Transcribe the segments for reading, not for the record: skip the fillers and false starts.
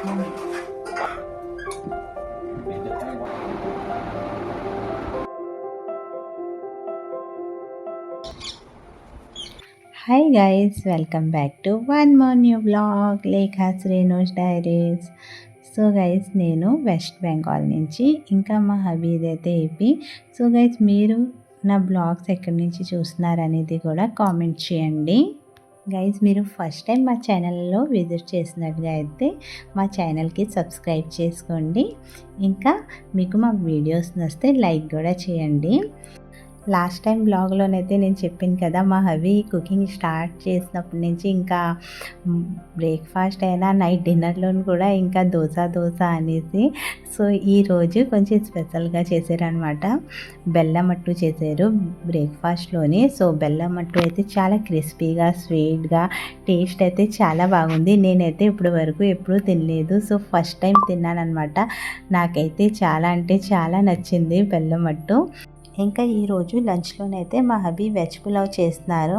Hi guys, welcome back to one more new blog Lekha's Renu's diaries. So guys, నేను వెస్ట్ బెంగాల్ నుంచి, ఇంకా మా హబీద్ అయితే ఏపీ. సో గైస్, మీరు నా బ్లాగ్స్ ఎక్కడి నుంచి చూస్తున్నారనేది కూడా కామెంట్ చేయండి. గైస్, మీరు ఫస్ట్ టైం మా ఛానల్లో విజిట్ చేసినట్టుగా అయితే మా ఛానల్కి సబ్స్క్రైబ్ చేసుకోండి. ఇంకా మీకు మా వీడియోస్ నచ్చితే లైక్ కూడా చేయండి. లాస్ట్ టైం బ్లాగ్లోనైతే నేను చెప్పాను కదా, మా హవి కుకింగ్ స్టార్ట్ చేసినప్పటి నుంచి ఇంకా బ్రేక్ఫాస్ట్ అయినా నైట్ డిన్నర్లోని కూడా ఇంకా దోశ అనేసి. సో ఈరోజు కొంచెం స్పెషల్గా చేశారనమాట. బెల్లం అట్టు చేశారు బ్రేక్ఫాస్ట్లోని. సో బెల్లం అట్టు అయితే చాలా క్రిస్పీగా స్వీట్గా టేస్ట్ అయితే చాలా బాగుంది. నేనైతే ఇప్పటి వరకు ఎప్పుడూ తినలేదు. సో ఫస్ట్ టైం తిన్నానమాట. నాకైతే చాలా అంటే చాలా నచ్చింది బెల్లం అట్టు. ఇంకా ఈరోజు లంచ్లోనైతే మా హబీ వెజ్ పులావ్ చేస్తున్నారు.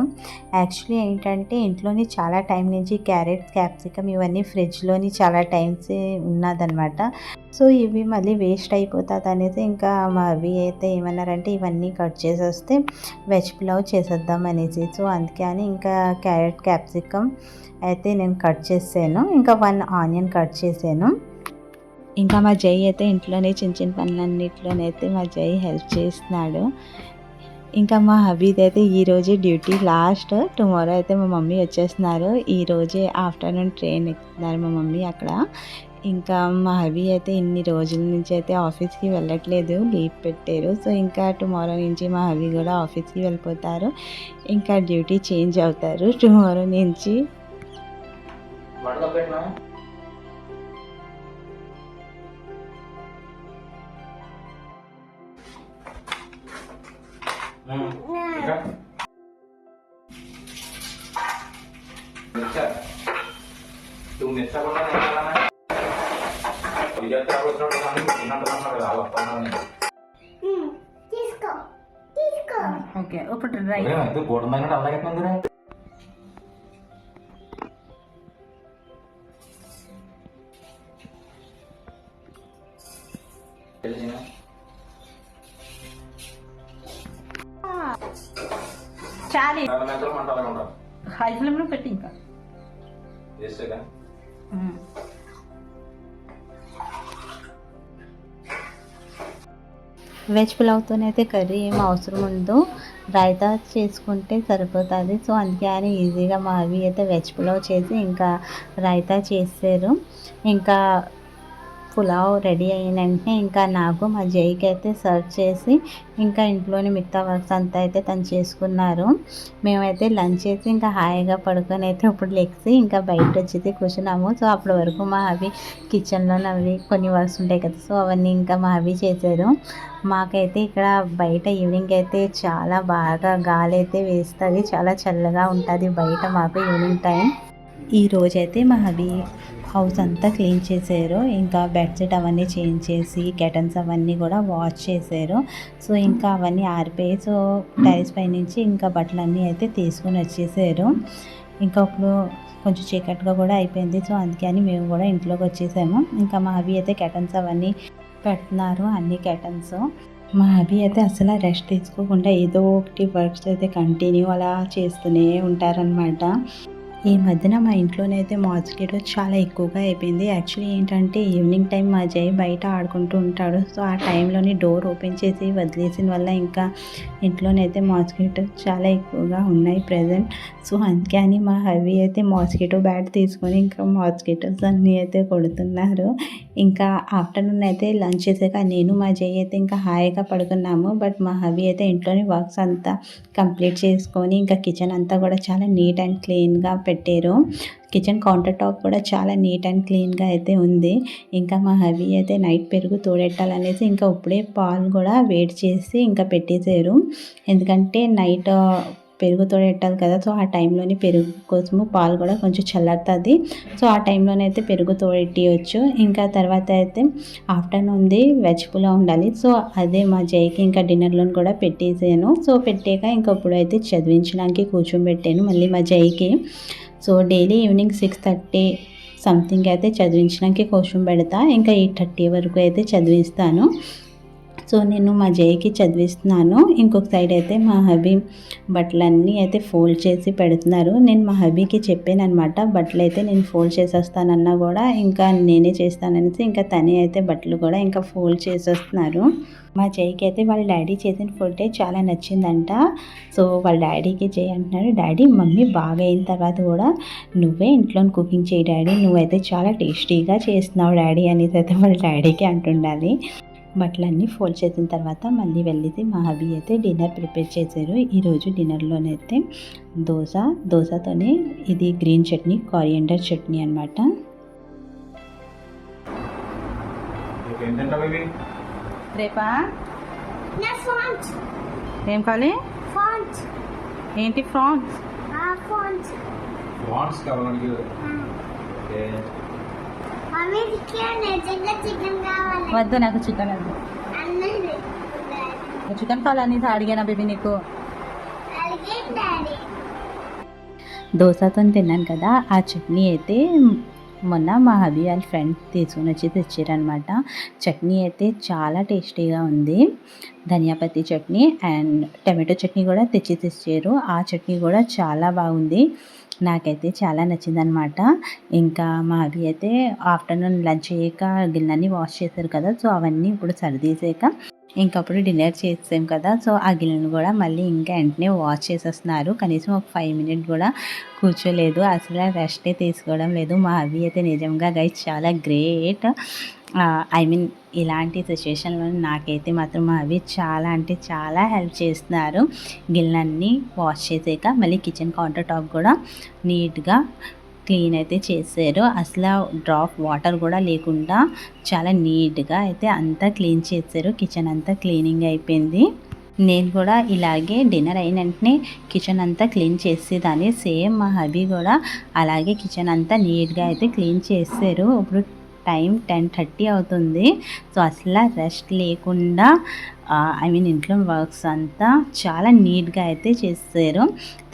యాక్చువల్లీ ఏంటంటే ఇంట్లోని చాలా టైం నుంచి క్యారెట్, క్యాప్సికమ్ ఇవన్నీ ఫ్రిడ్జ్లోని చాలా టైమ్స్ ఉన్నదనమాట. సో ఇవి మళ్ళీ వేస్ట్ అయిపోతుంది అనేసి ఇంకా మా హబీ అయితే ఏమన్నారంటే ఇవన్నీ కట్ చేసేస్తే వెజ్ పులావ్ చేసేద్దాం అనేసి. సో అందుకే అని ఇంకా క్యారెట్, క్యాప్సికమ్ అయితే నేను కట్ చేసాను. ఇంకా 1 ఆనియన్ కట్ చేశాను. ఇంకా మా జై అయితే ఇంట్లోనే చిన్న పనులన్నింటిలోనైతే మా జై హెల్ప్ చేస్తున్నాడు. ఇంకా మా హబీద్ అయితే ఈరోజు డ్యూటీ లాస్ట్. టుమారో అయితే మా మమ్మీ వచ్చేస్తున్నారు. ఈరోజే ఆఫ్టర్నూన్ ట్రైన్ ఎక్కుతున్నారు మా మమ్మీ అక్కడ. ఇంకా మా హబీ అయితే ఇన్ని రోజుల నుంచి అయితే ఆఫీస్కి వెళ్ళట్లేదు, లీవ్ పెట్టారు. సో ఇంకా టుమారో నుంచి మా హబీ కూడా ఆఫీస్కి వెళ్ళిపోతారు. ఇంకా డ్యూటీ చేంజ్ అవుతారు టుమారో నుంచి. ఓకే ఇప్పుడు రైట్ చాలి హై ఫ్లేమ్లో పెట్టి ఇంకా వెజ్ పులావ్తోనైతే కర్రీ ఏం అవసరం ఉండదు, రైతా చేసుకుంటే సరిపోతుంది. సో అందుకే అని ఈజీగా మా అవి అయితే వెజ్ పులావ్ చేసి ఇంకా రైతా చేసారు. ఇంకా పులావ్ రెడీ అయిన వెంటనే ఇంకా నాకు మా జైకి అయితే సర్వ్ చేసి ఇంకా ఇంట్లోని మిగతా వర్క్స్ అంతా అయితే తను చేసుకున్నారు. మేమైతే లంచ్ చేసి ఇంకా హాయిగా పడుకొని అయితే ఇప్పుడు లెక్సి ఇంకా బయట వచ్చి కూర్చున్నాము. సో అప్పటి వరకు మా అవి కిచెన్లో అవి కొన్ని వర్క్స్ ఉంటాయి కదా, సో అవన్నీ ఇంకా మా అవి చేశారు. మాకైతే ఇక్కడ బయట ఈవినింగ్ అయితే చాలా బాగా గాలి అయితే వేస్తుంది, చాలా చల్లగా ఉంటుంది బయట మాకు ఈవినింగ్ టైం. ఈరోజైతే మా హబీ హౌస్ అంతా క్లీన్ చేశారు. ఇంకా బెడ్షీట్ అవన్నీ చేంజ్ చేసి కర్టన్స్ అవన్నీ కూడా వాష్ చేశారు. సో ఇంకా అవన్నీ ఆరిపోయి సో టైల్స్ పై నుంచి ఇంకా బట్టలన్నీ అయితే తీసుకుని వచ్చేసారు. ఇంకా ఇప్పుడు కొంచెం చీకటిగా కూడా అయిపోయింది. సో అందుకని మేము కూడా ఇంట్లోకి వచ్చేసాము. ఇంకా మా హబీ అయితే కర్టన్స్ అవన్నీ పెడుతున్నారు, అన్ని కర్టన్స్. మా హబీ అయితే అసలు రెస్ట్ తీసుకోకుండా ఏదో ఒకటి వర్క్స్ అయితే కంటిన్యూ అలా చేస్తూనే ఉంటారనమాట. ఈ మధ్యన మా ఇంట్లోనైతే మాస్కిటో చాలా ఎక్కువగా అయిపోయింది. యాక్చువల్లీ ఏంటంటే ఈవినింగ్ టైం మా జై బయట ఆడుకుంటూ ఉంటాడు. సో ఆ టైంలోని డోర్ ఓపెన్ చేసి వదిలేసిన వల్ల ఇంకా ఇంట్లోనైతే మాస్కిటో చాలా ఎక్కువగా ఉన్నాయి ప్రజెంట్. సో అందుకే అని మా హబీ అయితే మాస్కిటో బ్యాట్ తీసుకొని ఇంకా మాస్కిటోస్ అన్నీ అయితే కొడుతున్నారు. ఇంకా ఆఫ్టర్నూన్ అయితే లంచ్ చేసాక నేను మా జై అయితే ఇంకా హాయిగా పడుకున్నాము. బట్ మా హబీ అయితే ఇంట్లోని వర్క్స్ అంతా కంప్లీట్ చేసుకొని ఇంకా కిచెన్ అంతా కూడా చాలా నీట్ అండ్ క్లీన్గా పెట్టారు. కిచెన్ కౌంటర్ టాప్ కూడా చాలా నీట్ అండ్ క్లీన్గా అయితే ఉంది. ఇంకా మా హబీ అయితే నైట్ పెరుగు తోడెట్టాలనేసి ఇంకా ఇప్పుడే పాలు కూడా వేడి చేసి ఇంకా పెట్టేశారు. ఎందుకంటే నైట్ పెరుగు తోడెట్టాలి కదా, సో ఆ టైంలోని పెరుగు కోసము పాలు కూడా కొంచెం చల్లారుతుంది. సో ఆ టైంలోనైతే పెరుగు తోడెట్టవచ్చు. ఇంకా తర్వాత అయితే ఆఫ్టర్నూన్ది వెజ్ పులావ్ ఉండాలి. సో అదే మా జైకి ఇంకా డిన్నర్లోని కూడా పెట్టేసాను. సో పెట్టాక ఇంకా ఇప్పుడు అయితే చదివించడానికి కూర్చోబెట్టాను మళ్ళీ మా జైకి. సో డైలీ ఈవినింగ్ 6:30 సంథింగ్ అయితే చదివించడానికి కూర్చోబెడతా. ఇంకా 8:30 వరకు అయితే చదివిస్తాను. సో నేను మా జయకి చదివిస్తున్నాను. ఇంకొక సైడ్ అయితే మా హబీ బట్టలన్నీ అయితే ఫోల్డ్ చేసి పెడుతున్నారు. నేను మా హబీకి చెప్పాననమాట, బట్టలు అయితే నేను ఫోల్డ్ చేసేస్తానన్నా కూడా ఇంకా నేనే చేస్తాననేసి ఇంకా తనే అయితే బట్టలు కూడా ఇంకా ఫోల్డ్ చేసేస్తున్నారు. మా జయకి అయితే వాళ్ళ డాడీ చేసిన ఫుడ్డే చాలా నచ్చిందంట. సో వాళ్ళ డాడీకి జై అంటున్నాడు, డాడీ మమ్మీ బాగా అయిన తర్వాత కూడా నువ్వే ఇంట్లో కుకింగ్ చేయి డాడీ, నువ్వైతే చాలా టేస్టీగా చేస్తున్నావు డాడీ అనేసి అయితే వాళ్ళ డాడీకి అంటుండాలి. బట్టలన్నీ ఫోల్డ్ చేసిన తర్వాత మళ్ళీ వెళ్ళేసి మా హబీ అయితే డిన్నర్ ప్రిపేర్ చేశారు. ఈరోజు డిన్నర్లోనైతే దోశతోనే ఇది గ్రీన్ చట్నీ, కొరియండర్ చట్నీ అనమాట. రేపా ఏం కావాలి? ఏంటి ఫ్రాన్స్? వద్దు, నాకు చికెన్ వద్దు. చికెన్ కావాలని అడిగానా బేబీ నీకు? దోశతో తిన్నాను కదా, ఆ చట్నీ అయితే మొన్న మా హబీ వాళ్ళ ఫ్రెండ్ తీసుకుని వచ్చి తెచ్చారనమాట. చట్నీ అయితే చాలా టేస్టీగా ఉంది. ధనియాపత్తి చట్నీ అండ్ టమాటో చట్నీ కూడా తెచ్చారు. ఆ చట్నీ కూడా చాలా బాగుంది, నాకైతే చాలా నచ్చిందనమాట. ఇంకా మా హబీ అయితే ఆఫ్టర్నూన్ లంచ్ అయ్యాక గిన్నెలన్నీ వాష్ చేశారు కదా, సో అవన్నీ ఇప్పుడు సరిదీసాక ఇంకప్పుడు డిన్నర్ చేసాం కదా, సో ఆ గిన్నెను కూడా మళ్ళీ ఇంకా వెంటనే వాష్ చేసేస్తున్నారు. కనీసం ఒక 5 మినిట్ కూడా కూర్చోలేదు, అసలు రెస్టే తీసుకోవడం లేదు. మా హబీ అయితే నిజంగా గైస్ చాలా గ్రేట్. ఐ మీన్ ఇలాంటి సిచ్యువేషన్లో నాకైతే మాత్రం మా హబీ చాలా అంటే చాలా హెల్ప్ చేస్తున్నారు. గిన్నెలన్నీ వాష్ చేసాక మళ్ళీ కిచెన్ కౌంటర్ టాప్ కూడా నీట్గా క్లీన్ అయితే చేశారు. అసలు డ్రాప్ వాటర్ కూడా లేకుండా చాలా నీట్గా అయితే అంతా క్లీన్ చేశారు. కిచెన్ అంతా క్లీనింగ్ అయిపోయింది. నేను కూడా ఇలాగే డిన్నర్ అయిన వెంటనే కిచెన్ అంతా క్లీన్ చేసేదాన్ని. సేమ్ మా హబీ కూడా అలాగే కిచెన్ అంతా నీట్గా అయితే క్లీన్ చేశారు. ఇప్పుడు టైం 10:30 అవుతుంది. సో అసలు రెస్ట్ లేకుండా ఐ మీన్ ఇంట్లో వర్క్స్ అంతా చాలా నీట్గా అయితే చేశారు.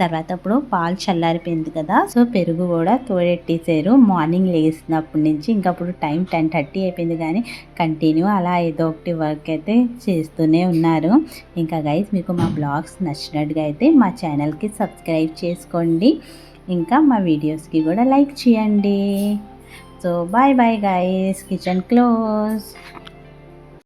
తర్వాత అప్పుడు పాలు చల్లారిపోయింది కదా, సో పెరుగు కూడా తోడెట్టేసారు. మార్నింగ్ లేచినప్పటి నుంచి ఇంకప్పుడు టైం 10:30 అయిపోయింది, కానీ కంటిన్యూ అలా ఏదో ఒకటి వర్క్ అయితే చేస్తూనే ఉన్నారు. ఇంకా గైస్ మీకు మా బ్లాగ్స్ నచ్చినట్టుగా అయితే మా ఛానల్కి సబ్స్క్రైబ్ చేసుకోండి, ఇంకా మా వీడియోస్కి కూడా లైక్ చేయండి. So bye bye guys, kitchen close.